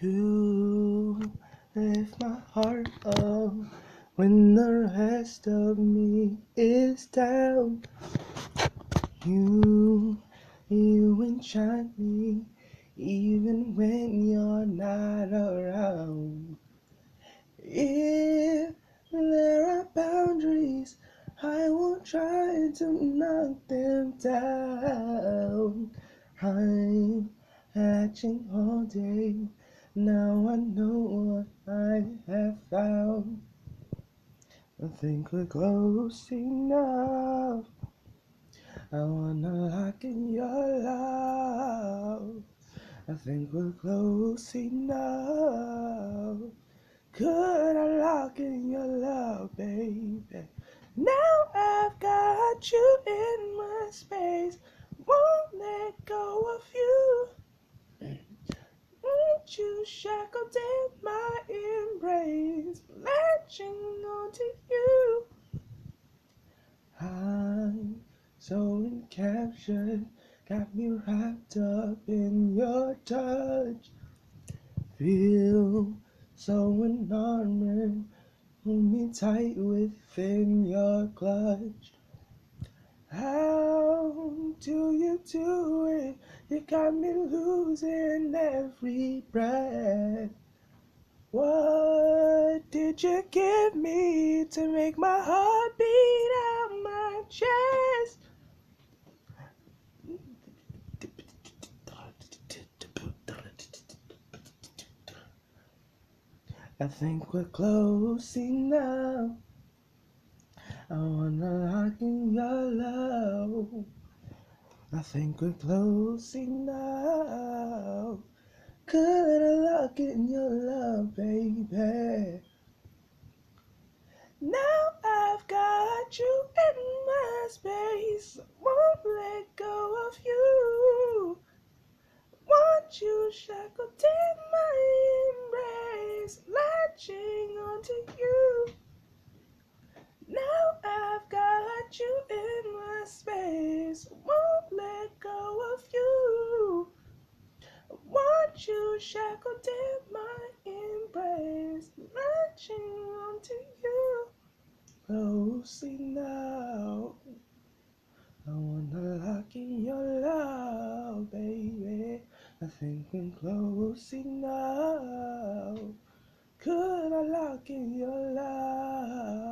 You lift my heart up when the rest of me is down. You enchant me even when you're not around. If there are boundaries, I won't try to knock them down. I'm hatching all day, now I know what I have found. I think we're close enough. I wanna lock in your love. I think we're close enough. Could I lock in your love, baby? Now I've got you in my space. Won't let go of you. Won't you shackled in my embrace, latching onto you. I'm so encaptured, got me wrapped up in your touch. Feel so enamored, hold me tight within your clutch. How do you do it? You got me losing every breath. What did you give me to make my heart beat out my chest? I think we're close enough. I wanna lock in your love. I think we're close enough. Could I lock in your love, baby? Now I've got you in my space. Won't let go of you. Want you shackled in my embrace, latching onto you. Now I've got you in my space. Won't let go of you. Want you shackled in my embrace, latching onto you. Close now. I wanna lock in your love, baby. I think we're close enough. Could I lock in your love?